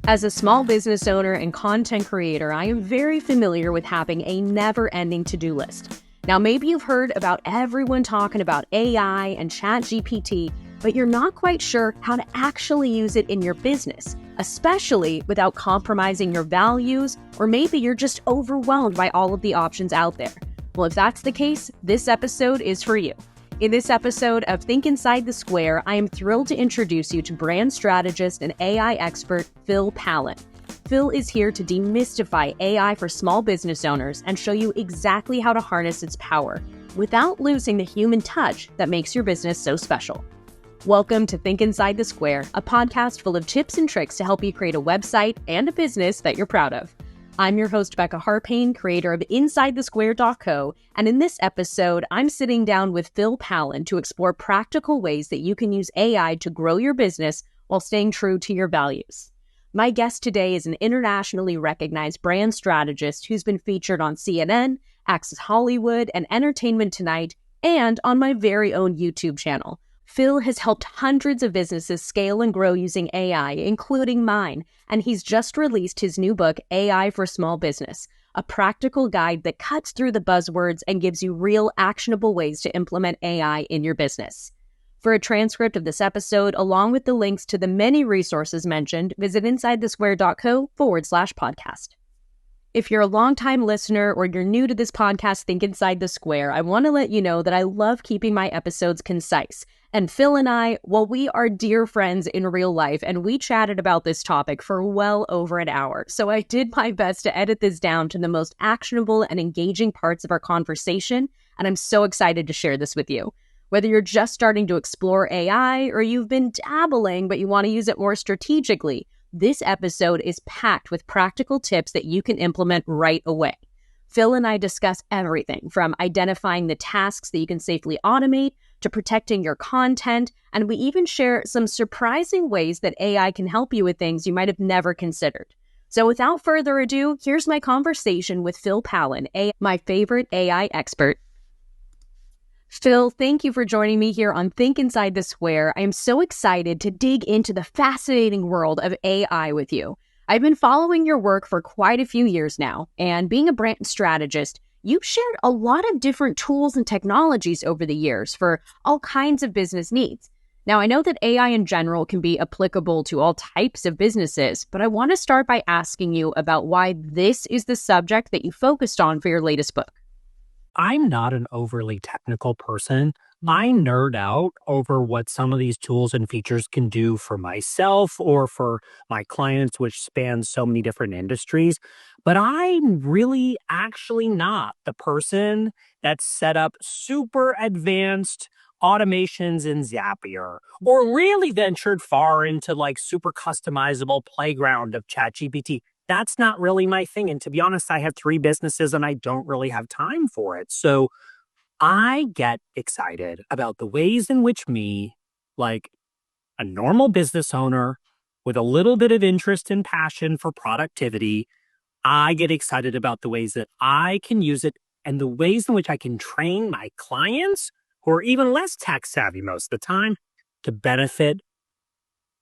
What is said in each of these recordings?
As a small business owner and content creator, I am very familiar with having a never-ending to-do list. Now, maybe you've heard about everyone talking about AI and ChatGPT, but you're not quite sure how to actually use it in your business, especially without compromising your values, or maybe you're just overwhelmed by all of the options out there. Well, if that's the case, this episode is for you. In this episode of Think Inside the Square, I am thrilled to introduce you to brand strategist and AI expert Phil Pallen. Phil is here to demystify AI for small business owners and show you exactly how to harness its power without losing the human touch that makes your business so special. Welcome to Think Inside the Square, a podcast full of tips and tricks to help you create a website and a business that you're proud of. I'm your host, Becca Harpain, creator of InsideTheSquare.co, and in this episode, I'm sitting down with Phil Pallen to explore practical ways that you can use AI to grow your business while staying true to your values. My guest today is an internationally recognized brand strategist who's been featured on CNN, Access Hollywood, and Entertainment Tonight, and on my very own YouTube channel. Phil has helped hundreds of businesses scale and grow using AI, including mine, and he's just released his new book, AI for Small Business, a practical guide that cuts through the buzzwords and gives you real, actionable ways to implement AI in your business. For a transcript of this episode, along with the links to the many resources mentioned, visit InsideTheSquare.co/podcast. If you're a longtime listener or you're new to this podcast, Think Inside the Square, I want to let you know that I love keeping my episodes concise. And Phil and I, well, we are dear friends in real life, and we chatted about this topic for well over an hour. So I did my best to edit this down to the most actionable and engaging parts of our conversation, and I'm so excited to share this with you. Whether you're just starting to explore AI or you've been dabbling but you want to use it more strategically, this episode is packed with practical tips that you can implement right away. Phil and I discuss everything from identifying the tasks that you can safely automate to protecting your content, and we even share some surprising ways that AI can help you with things you might have never considered. So without further ado, here's my conversation with Phil Pallen, my favorite AI expert. Phil, thank you for joining me here on Think Inside the Square. I am so excited to dig into the fascinating world of AI with you. I've been following your work for quite a few years now, and being a brand strategist, you've shared a lot of different tools and technologies over the years for all kinds of business needs. Now, I know that AI in general can be applicable to all types of businesses, but I want to start by asking you about why this is the subject that you focused on for your latest book. I'm not an overly technical person. I nerd out over what some of these tools and features can do for myself or for my clients, which spans so many different industries. But I'm really actually not the person that set up super advanced automations in Zapier or really ventured far into like super customizable playground of ChatGPT. That's not really my thing. And to be honest, I have 3 businesses and I don't really have time for it. So I get excited about the ways in which me, like a normal business owner with a little bit of interest and passion for productivity, I get excited about the ways that I can use it and the ways in which I can train my clients who are even less tech savvy most of the time to benefit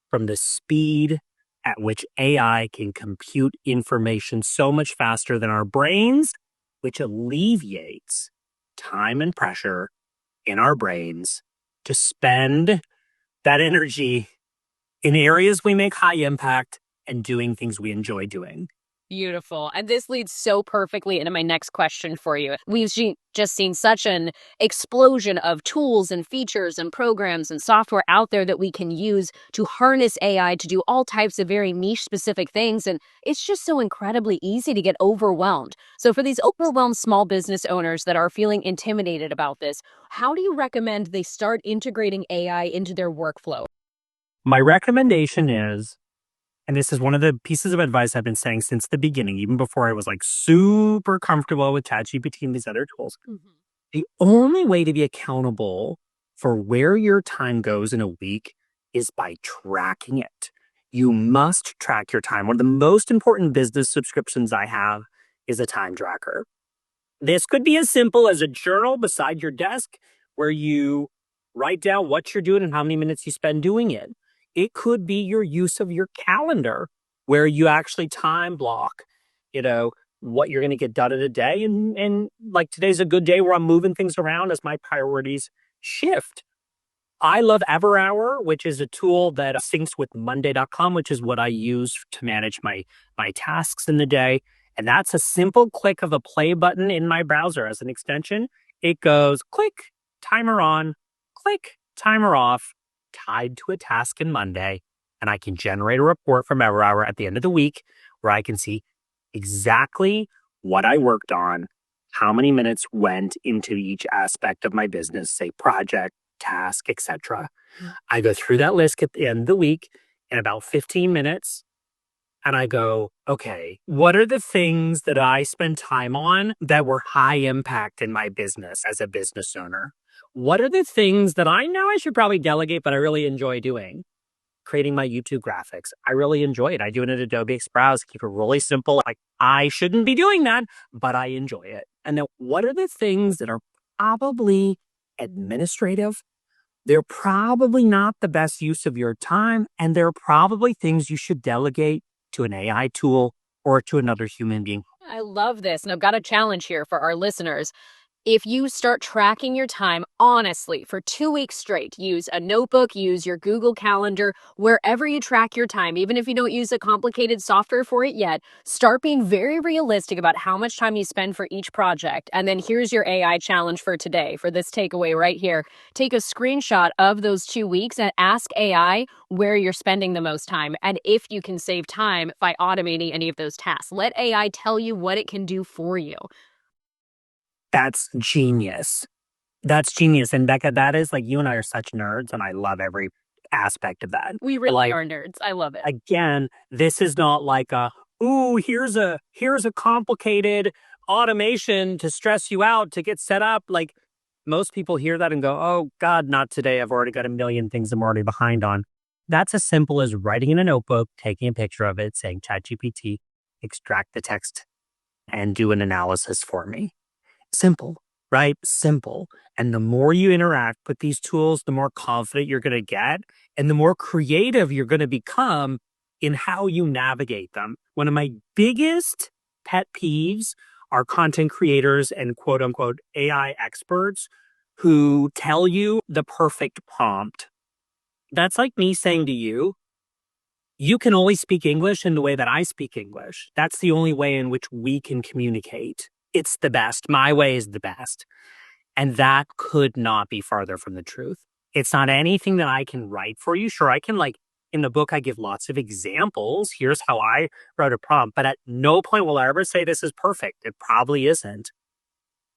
from the speed at which AI can compute information so much faster than our brains, which alleviates time and pressure in our brains to spend that energy in areas we make high impact and doing things we enjoy doing. Beautiful. And this leads so perfectly into my next question for you. We've just seen such an explosion of tools and features and programs and software out there that we can use to harness AI to do all types of very niche specific things. And it's just so incredibly easy to get overwhelmed. So for these overwhelmed small business owners that are feeling intimidated about this, how do you recommend they start integrating AI into their workflow? My recommendation is, and this is one of the pieces of advice I've been saying since the beginning, even before I was like super comfortable with ChatGPT and these other tools. The only way to be accountable for where your time goes in a week is by tracking it. You must track your time. One of the most important business subscriptions I have is a time tracker. This could be as simple as a journal beside your desk where you write down what you're doing and how many minutes you spend doing it. It could be your use of your calendar where you actually time block, you know, what you're going to get done in a day. And like today's a good day where I'm moving things around as my priorities shift. I love EverHour, which is a tool that syncs with Monday.com, which is what I use to manage my tasks in the day. And that's a simple click of a play button in my browser as an extension. It goes click, timer on, click, timer off, tied to a task in Monday. And I can generate a report from EverHour at the end of the week where I can see exactly what I worked on, how many minutes went into each aspect of my business, say project, task, etc. I go through that list at the end of the week in about 15 minutes and I go, okay, what are the things that I spend time on that were high impact in my business as a business owner? What are the things that I know I should probably delegate, but I really enjoy doing? Creating my YouTube graphics. I really enjoy it. I do it in Adobe Express, keep it really simple. Like I shouldn't be doing that, but I enjoy it. And then what are the things that are probably administrative? They're probably not the best use of your time, and they're probably things you should delegate to an AI tool or to another human being. I love this. And I've got a challenge here for our listeners. If you start tracking your time honestly for 2 weeks straight, use a notebook, use your Google Calendar, wherever you track your time, even if you don't use a complicated software for it yet, start being very realistic about how much time you spend for each project. And then here's your AI challenge for today, for this takeaway right here. Take a screenshot of those 2 weeks and ask AI where you're spending the most time and if you can save time by automating any of those tasks. Let AI tell you what it can do for you. That's genius. That's genius. And Becca, that is like you and I are such nerds, and I love every aspect of that. We really are nerds. I love it. Again, this is not like here's a complicated automation to stress you out to get set up. Like most people hear that and go, oh God, not today. I've already got a million things I'm already behind on. That's as simple as writing in a notebook, taking a picture of it, saying ChatGPT, extract the text and do an analysis for me. Simple, right? Simple. And the more you interact with these tools, the more confident you're going to get and the more creative you're going to become in how you navigate them. One of my biggest pet peeves are content creators and quote unquote AI experts who tell you the perfect prompt. That's like me saying to you, you can only speak English in the way that I speak English. That's the only way in which we can communicate. It's the best. My way is the best. And that could not be farther from the truth. It's not anything that I can write for you. Sure, I can in the book, I give lots of examples. Here's how I wrote a prompt, but at no point will I ever say this is perfect. It probably isn't.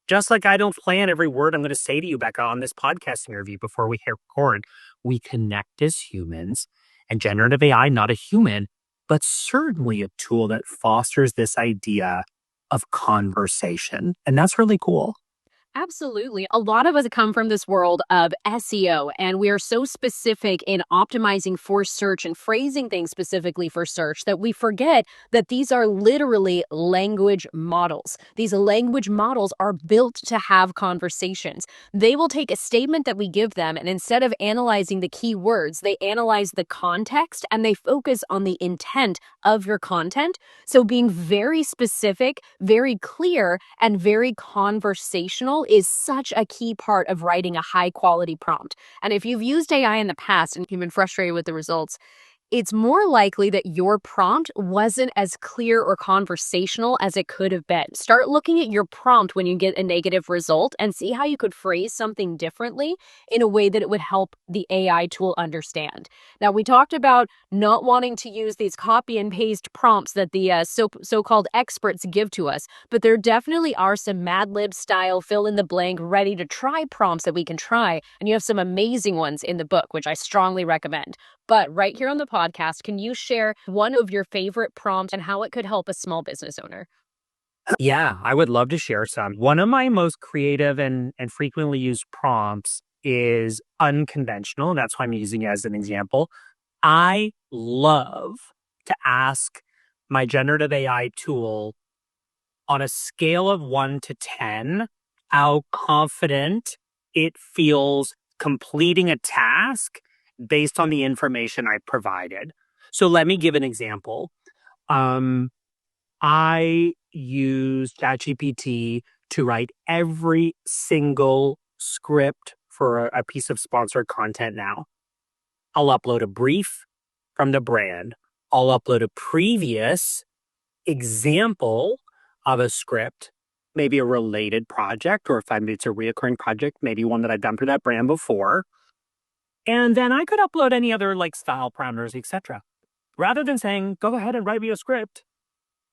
Just like I don't plan every word I'm going to say to you, Becca, on this podcast interview before we hit record. We connect as humans, and generative AI, not a human, but certainly a tool that fosters this idea of conversation. And that's really cool. Absolutely. A lot of us come from this world of SEO, and we are so specific in optimizing for search and phrasing things specifically for search that we forget that these are literally language models. These language models are built to have conversations. They will take a statement that we give them, and instead of analyzing the key words, they analyze the context and they focus on the intent of your content. So being very specific, very clear, and very conversational is such a key part of writing a high quality prompt. And if you've used AI in the past and you've been frustrated with the results, it's more likely that your prompt wasn't as clear or conversational as it could have been. Start looking at your prompt when you get a negative result and see how you could phrase something differently in a way that it would help the AI tool understand. Now, we talked about not wanting to use these copy and paste prompts that the so-called experts give to us, but there definitely are some Mad Lib style fill in the blank ready to try prompts that we can try. And you have some amazing ones in the book, which I strongly recommend. But right here on the podcast, can you share one of your favorite prompts and how it could help a small business owner? Yeah, I would love to share some. One of my most creative and frequently used prompts is unconventional. That's why I'm using it as an example. I love to ask my generative AI tool on a scale of 1 to 10, how confident it feels completing a task based on the information I provided. So let me give an example. I use ChatGPT to write every single script for a piece of sponsored content now. I'll upload a brief from the brand. I'll upload a previous example of a script, maybe a related project, or if it's a reoccurring project, maybe one that I've done for that brand before. And then I could upload any other like style parameters, etc. Rather than saying, go ahead and write me a script.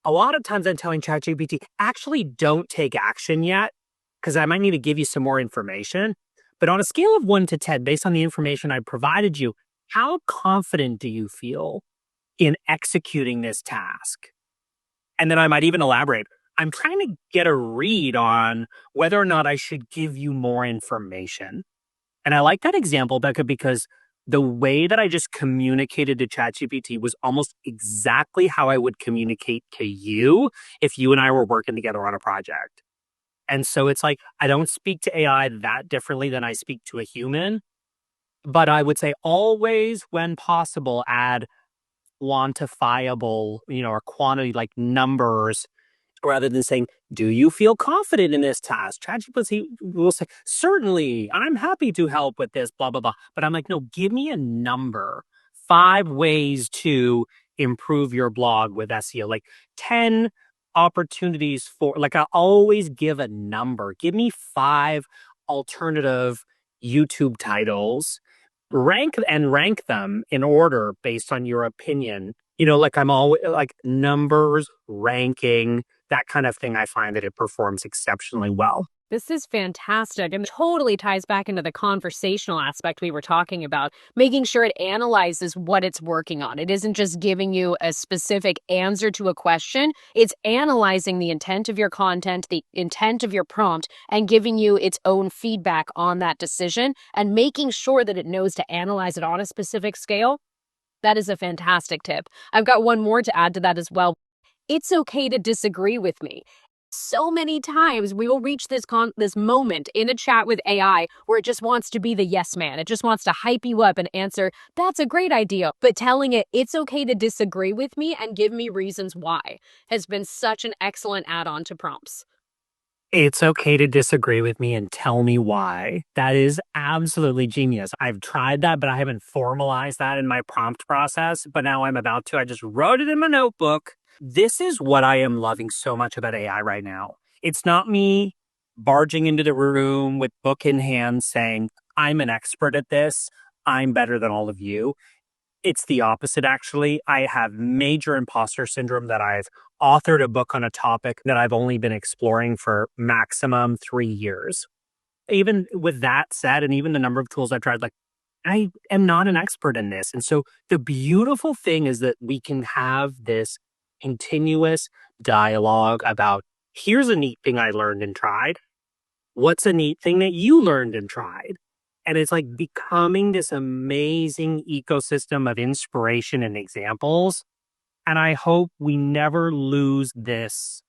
A lot of times I'm telling ChatGPT, actually don't take action yet, because I might need to give you some more information. But on a scale of 1 to 10, based on the information I provided you, how confident do you feel in executing this task? And then I might even elaborate. I'm trying to get a read on whether or not I should give you more information. And I like that example, Becca, because the way that I just communicated to ChatGPT was almost exactly how I would communicate to you if you and I were working together on a project. And so it's like, I don't speak to AI that differently than I speak to a human, but I would say always, when possible, add quantifiable, or quantity like numbers rather than saying, do you feel confident in this task? ChatGPT will say, certainly, I'm happy to help with this, blah, blah, blah. But I'm like, no, give me a number. 5 ways to improve your blog with SEO, like 10 opportunities for, like, I always give a number. Give me 5 alternative YouTube titles, rank them in order based on your opinion. Like I'm always like numbers, ranking, that kind of thing. I find that it performs exceptionally well. This is fantastic and totally ties back into the conversational aspect we were talking about, making sure it analyzes what it's working on. It isn't just giving you a specific answer to a question, it's analyzing the intent of your content, the intent of your prompt, and giving you its own feedback on that decision and making sure that it knows to analyze it on a specific scale. That is a fantastic tip. I've got one more to add to that as well. It's okay to disagree with me. So many times we will reach this moment in a chat with AI where it just wants to be the yes man. It just wants to hype you up and answer, that's a great idea. But telling it it's okay to disagree with me and give me reasons why has been such an excellent add-on to prompts. It's okay to disagree with me and tell me why. That is absolutely genius. I've tried that, but I haven't formalized that in my prompt process. But now I'm about to. I just wrote it in my notebook. This is what I am loving so much about AI right now. It's not me barging into the room with book in hand saying, I'm an expert at this. I'm better than all of you. It's the opposite, actually. I have major imposter syndrome that I've authored a book on a topic that I've only been exploring for maximum 3 years. Even with that said, and even the number of tools I've tried, like, I am not an expert in this. And so the beautiful thing is that we can have this continuous dialogue about, here's a neat thing I learned and tried. What's a neat thing that you learned and tried? And it's like becoming this amazing ecosystem of inspiration and examples. And I hope we never lose this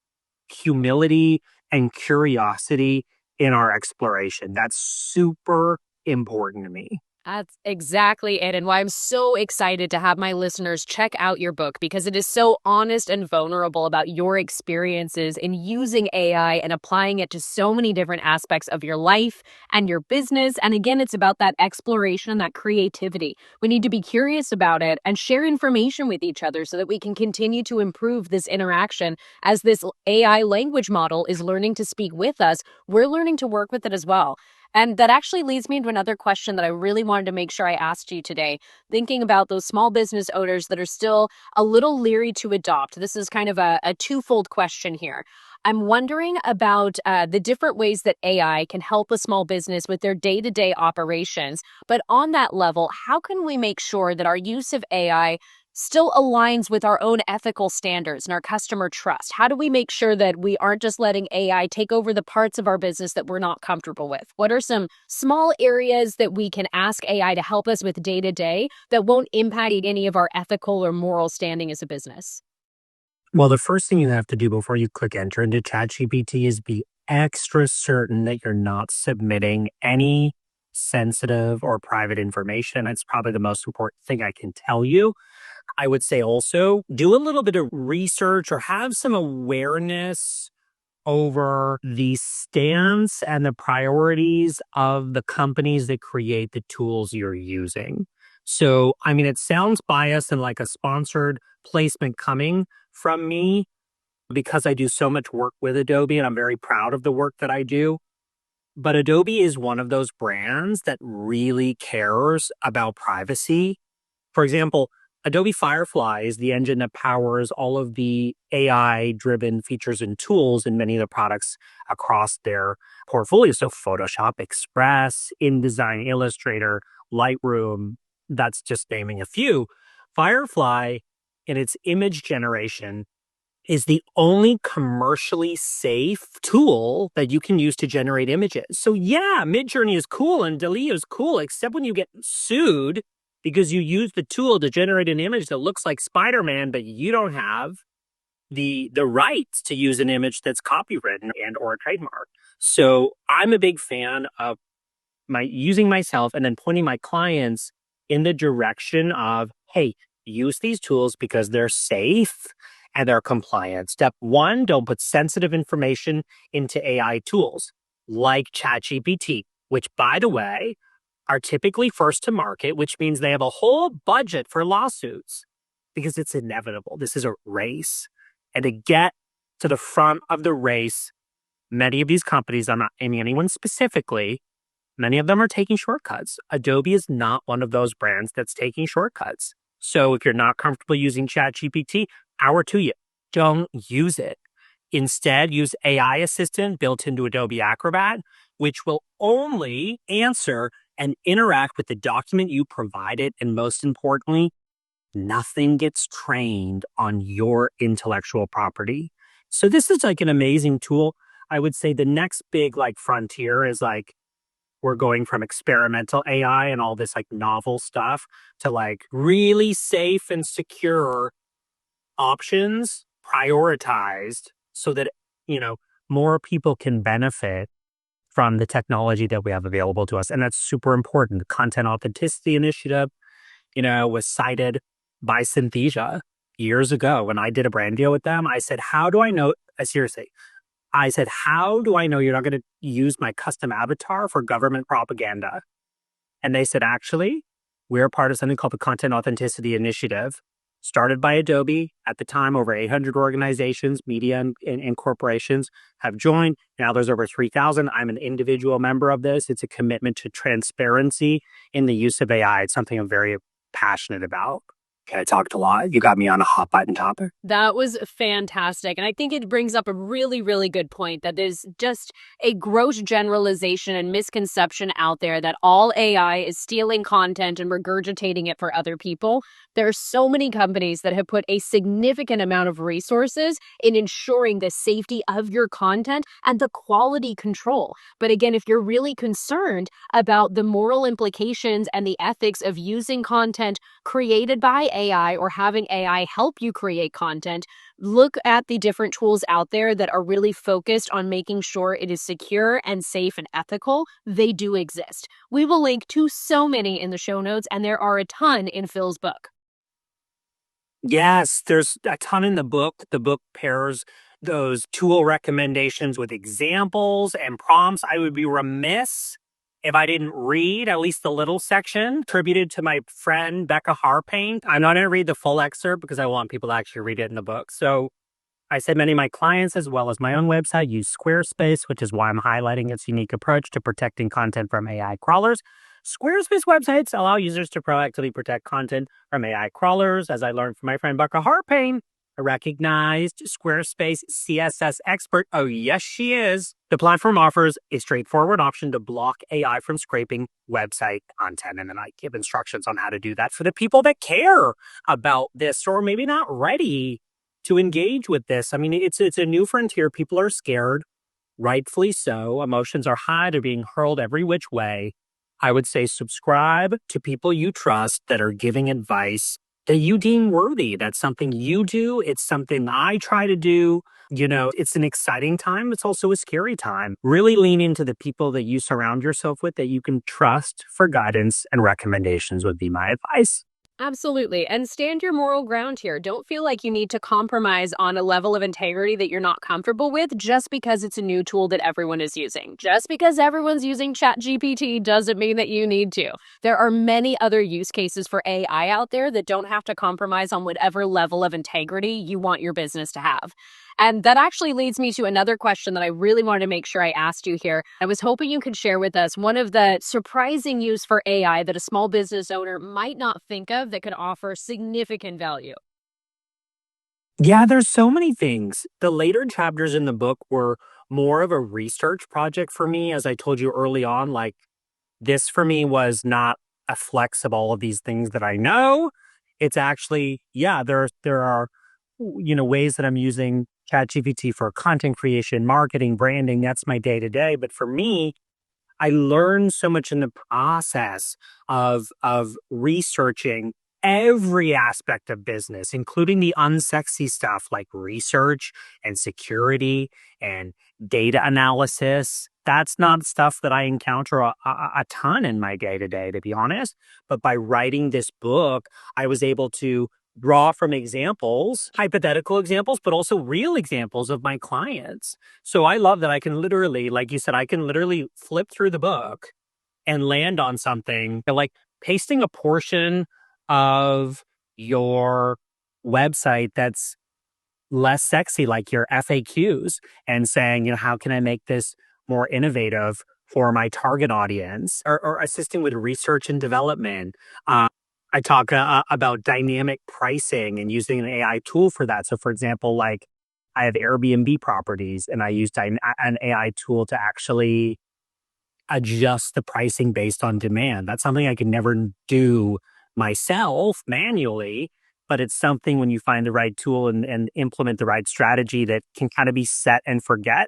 humility and curiosity in our exploration. That's super important to me. That's exactly it, and why I'm so excited to have my listeners check out your book, because it is so honest and vulnerable about your experiences in using AI and applying it to so many different aspects of your life and your business. And again, it's about that exploration and that creativity. We need to be curious about it and share information with each other so that we can continue to improve this interaction. As this AI language model is learning to speak with us, we're learning to work with it as well. And that actually leads me into another question that I really wanted to make sure I asked you today. Thinking about those small business owners that are still a little leery to adopt. This is kind of a twofold question here. I'm wondering about the different ways that AI can help a small business with their day-to-day operations. But on that level, how can we make sure that our use of AI still aligns with our own ethical standards and our customer trust? How do we make sure that we aren't just letting AI take over the parts of our business that we're not comfortable with? What are some small areas that we can ask AI to help us with day to day that won't impact any of our ethical or moral standing as a business? Well, the first thing you have to do before you click enter into ChatGPT is be extra certain that you're not submitting any sensitive or private information. It's probably the most important thing I can tell you. I would say also do a little bit of research or have some awareness over the stance and the priorities of the companies that create the tools you're using. So, I mean, it sounds biased and like a sponsored placement coming from me because I do so much work with Adobe and I'm very proud of the work that I do. But Adobe is one of those brands that really cares about privacy. For example, Adobe Firefly is the engine that powers all of the AI driven features and tools in many of the products across their portfolio. So, Photoshop, Express, InDesign, Illustrator, Lightroom, that's just naming a few. Firefly, in its image generation, is the only commercially safe tool that you can use to generate images. So yeah, Midjourney is cool and Dali is cool, except when you get sued because you use the tool to generate an image that looks like Spider-Man, but you don't have the rights to use an image that's copywritten and or a trademark. So I'm a big fan of using myself and then pointing my clients in the direction of, hey, use these tools because they're safe and they're compliant. Step one, don't put sensitive information into AI tools like ChatGPT, which, by the way, are typically first to market, which means they have a whole budget for lawsuits because it's inevitable. This is a race. And to get to the front of the race, many of these companies, I'm not aiming anyone specifically, many of them are taking shortcuts. Adobe is not one of those brands that's taking shortcuts. So if you're not comfortable using ChatGPT, power to you. Don't use it. Instead, use AI Assistant built into Adobe Acrobat, which will only answer and interact with the document you provided. And most importantly, nothing gets trained on your intellectual property. So this is like an amazing tool. I would say the next big like frontier is like we're going from experimental AI and all this like novel stuff to like really safe and secure options prioritized so that, you know, more people can benefit from the technology that we have available to us. And that's super important. The Content Authenticity Initiative, was cited by Synthesia years ago when I did a brand deal with them. I said, how do I know? Seriously, I said, how do I know you're not going to use my custom avatar for government propaganda? And they said, actually, we're part of something called the Content Authenticity Initiative, started by Adobe. At the time, over 800 organizations, media and corporations have joined. Now there's over 3,000. I'm an individual member of this. It's a commitment to transparency in the use of AI. It's something I'm very passionate about. Okay, I talked a lot. You got me on a hot button topic. That was fantastic. And I think it brings up a really, really good point that there's just a gross generalization and misconception out there that all AI is stealing content and regurgitating it for other people. There are so many companies that have put a significant amount of resources in ensuring the safety of your content and the quality control. But again, if you're really concerned about the moral implications and the ethics of using content created by AI or having AI help you create content, look at the different tools out there that are really focused on making sure it is secure and safe and ethical. They do exist. We will link to so many in the show notes, and there are a ton in Phil's book. Yes, there's a ton in the book. The book pairs those tool recommendations with examples and prompts. I would be remiss if I didn't read at least the little section attributed to my friend Becca Harpaint. I'm not going to read the full excerpt because I want people to actually read it in the book. So I said many of my clients, as well as my own website, use Squarespace, which is why I'm highlighting its unique approach to protecting content from AI crawlers. Squarespace websites allow users to proactively protect content from AI crawlers. As I learned from my friend Becca Harpain, a recognized Squarespace CSS expert. Oh, yes, she is. The platform offers a straightforward option to block AI from scraping website content. And then I give instructions on how to do that for the people that care about this or maybe not ready to engage with this. I mean, it's a new frontier. People are scared, rightfully so. Emotions are high. They're being hurled every which way. I would say subscribe to people you trust that are giving advice that you deem worthy. That's something you do. It's something I try to do. It's an exciting time. It's also a scary time. Really lean into the people that you surround yourself with that you can trust for guidance and recommendations would be my advice. Absolutely. And stand your moral ground here. Don't feel like you need to compromise on a level of integrity that you're not comfortable with just because it's a new tool that everyone is using. Just because everyone's using ChatGPT doesn't mean that you need to. There are many other use cases for AI out there that don't have to compromise on whatever level of integrity you want your business to have. And that actually leads me to another question that I really wanted to make sure I asked you here. I was hoping you could share with us one of the surprising use for AI that a small business owner might not think of that could offer significant value. Yeah, there's so many things. The later chapters in the book were more of a research project for me. As I told you early on, like this for me was not a flex of all of these things that I know. It's actually, yeah, there are ways that I'm using ChatGPT for content creation, marketing, branding. That's my day to day. But for me, I learned so much in the process of researching every aspect of business, including the unsexy stuff like research and security and data analysis. That's not stuff that I encounter a ton in my day to day, to be honest. But by writing this book, I was able to draw from examples, hypothetical examples, but also real examples of my clients. So I love that I can literally, like you said, I can literally flip through the book and land on something like pasting a portion of your website that's less sexy, like your FAQs, and saying, how can I make this more innovative for my target audience, or assisting with research and development. I talk about dynamic pricing and using an AI tool for that. So, for example, like I have Airbnb properties and I use an AI tool to actually adjust the pricing based on demand. That's something I can never do myself manually, but it's something when you find the right tool and implement the right strategy that can kind of be set and forget,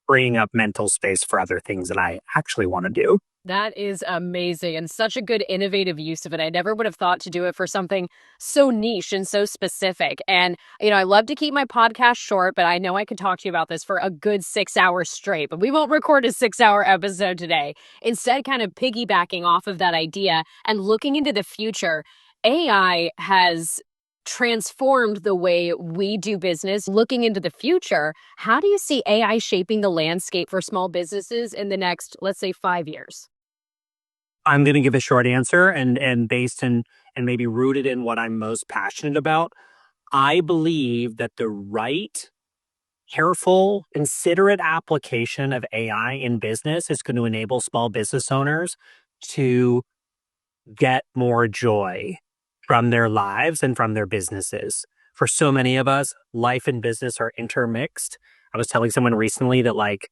freeing up mental space for other things that I actually want to do. That is amazing and such a good innovative use of it. I never would have thought to do it for something so niche and so specific. And, I love to keep my podcast short, but I know I could talk to you about this for a good 6 hours straight, but we won't record a 6 hour episode today. Instead, kind of piggybacking off of that idea and looking into the future, AI has transformed the way we do business. Looking into the future, how do you see AI shaping the landscape for small businesses in the next, let's say, 5 years? I'm going to give a short answer and based in and maybe rooted in what I'm most passionate about. I believe that the right, careful, considerate application of AI in business is going to enable small business owners to get more joy from their lives and from their businesses. For so many of us, life and business are intermixed. I was telling someone recently that, like,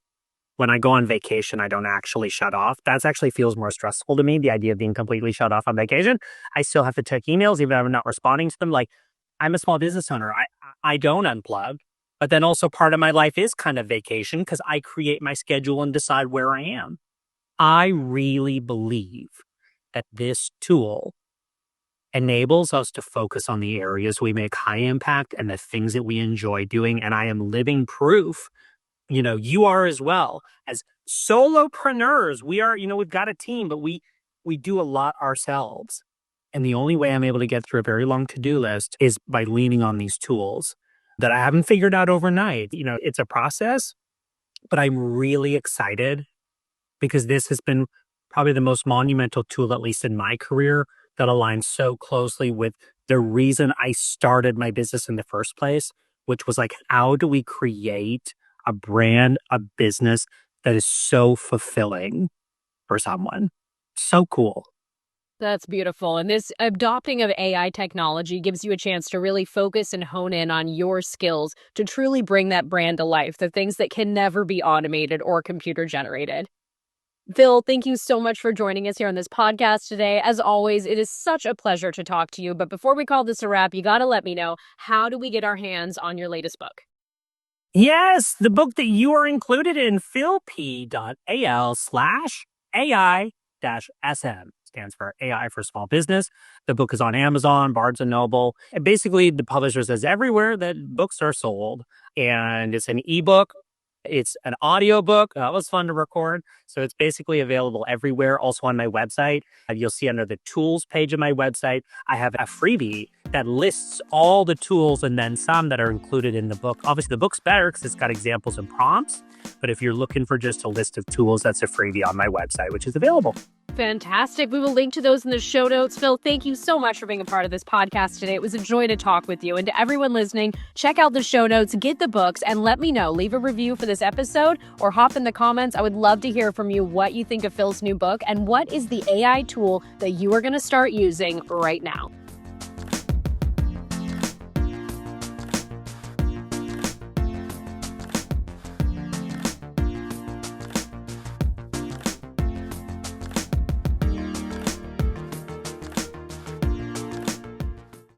when I go on vacation, I don't actually shut off. That actually feels more stressful to me, the idea of being completely shut off on vacation. I still have to check emails, even if I'm not responding to them. Like, I'm a small business owner. I don't unplug. But then also part of my life is kind of vacation because I create my schedule and decide where I am. I really believe that this tool enables us to focus on the areas we make high impact and the things that we enjoy doing. And I am living proof, you are as well. As solopreneurs, we are, we've got a team, but we do a lot ourselves. And the only way I'm able to get through a very long to-do list is by leaning on these tools that I haven't figured out overnight. It's a process, but I'm really excited because this has been probably the most monumental tool, at least in my career, that aligns so closely with the reason I started my business in the first place, which was like, how do we create a brand, a business that is so fulfilling for someone? So cool. That's beautiful. And this adopting of AI technology gives you a chance to really focus and hone in on your skills to truly bring that brand to life, the things that can never be automated or computer generated. Phil, thank you so much for joining us here on this podcast today. As always, it is such a pleasure to talk to you. But before we call this a wrap, you got to let me know, how do we get our hands on your latest book? Yes, the book that you are included in, philp.al/AI-SM, stands for AI for Small Business. The book is on Amazon, Barnes and Noble, and basically the publisher says everywhere that books are sold. And it's an ebook. It's an audiobook. That was fun to record. So it's basically available everywhere. Also on my website, you'll see under the tools page of my website, I have a freebie that lists all the tools and then some that are included in the book. Obviously, the book's better because it's got examples and prompts. But if you're looking for just a list of tools, that's a freebie on my website, which is available. Fantastic. We will link to those in the show notes. Phil, thank you so much for being a part of this podcast today. It was a joy to talk with you. And to everyone listening, check out the show notes, get the books, and let me know. Leave a review for this episode or hop in the comments. I would love to hear from you what you think of Phil's new book and what is the AI tool that you are going to start using right now.